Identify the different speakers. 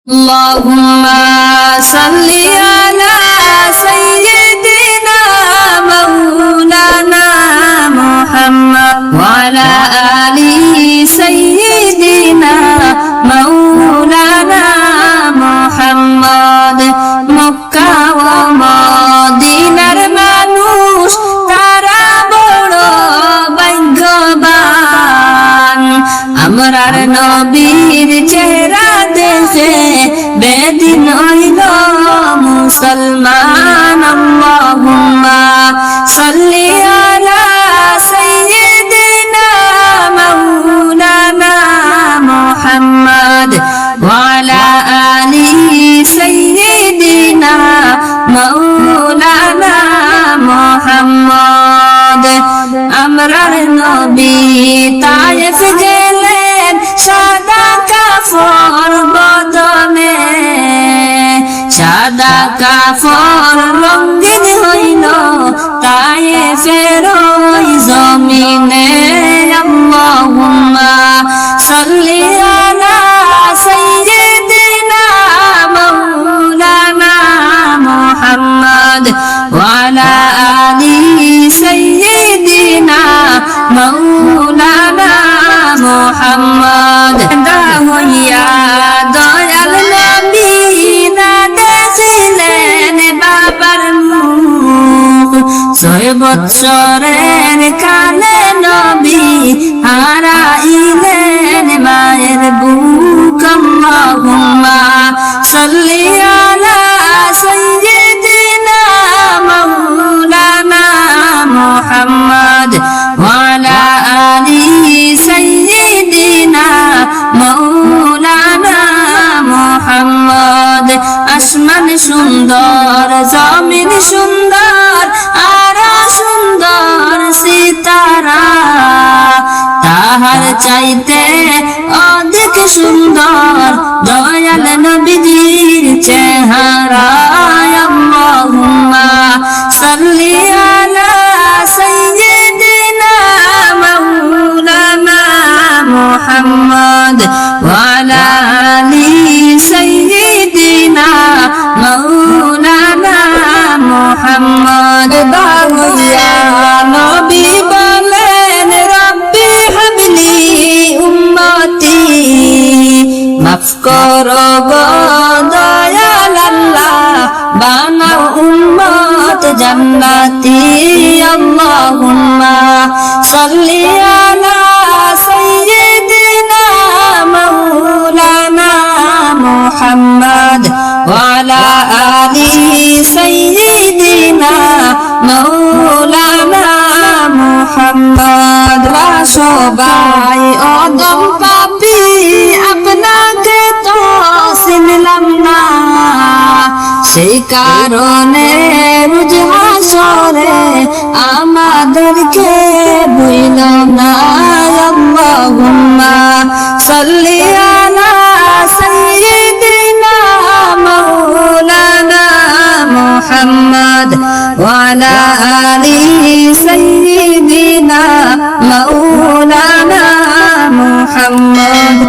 Speaker 1: اللهم صل على سيدنا مولانا محمد وعلى آل سيدنا مولانا محمد মক্কা ও মদিনার মানুষ তারা বড় ভাগ্যবান আমরার নবীর চেহারা দেখে বেদিন হইল মুসলমান আল্লাহুম্মা সাল্লি আলা সাইয়্যিদিনা মাওলানা মুহাম্মদ ওয়া আলা আলি সাইয়্যিদিনা মাওলানা মুহাম্মদ আমরার নবী তায়েফ গেলেন সাদা কাফর বদনে সাদা কাফর রঙিন হইল তায়েফের ওই জমিনে আল্লাহুম্মা সাল্লি আলা সাইয়্যিদিনা মাওলানা মুহাম্মদ ওয়া আলা আলি সাইয়্যিদিনা মাওলানা মুহাম্মদ হইয়া দয়াল নবী না দেখিলেন বাবার মুখ 6 বৎসরের কালে নবী হারাইলেন মায়ের বুক আল্লাহুম্মা সাল্লি আলা সাইয়্যিদিনা মাওলানা মুহাম্মদ ওয়া আলা আলি সাইয়্যিদিনা মাওলানা মুহাম্মদ আসমান সুন্দর জমিন সুন্দর আর সুন্দর সিতারা তাহার চাইতে অধিক সুন্দর দয়াল নবীজির চেহারা আল্লাহুম্মা সাল্লি আলা সাইয়্যিদিনা মাওলানা মুহাম্মদ ওয়া আলা আলি সাইয়্যিদিনা মাওলানা মুহাম্মদ বাহুয়া নবী বলেন রব্বি হাবলি উম্মতি মাফ করো গো দয়াল আল্লাহ বানাও উম্মত জান্নাতি আল্লাহুম্মা সাল্লি আলা সাইয়্যিদিনা মাওলানা মুহাম্মদ ওয়া আলা আলি সাইয়্যিদিনা মাওলানা মুহাম্মদ সবাই অদম পাপী আপনাকে তো চিনলাম না সেই কারণে রোজ হাসরে আমাদেরকে ভুলো না আল্লাহুম্মা সাল্লি আলা সাইয়্যিদিনা মাওলানা মুহাম্মদ ওয়া আলা আলি সাইয়্যিদিনা মাওলানা মুহাম্মদ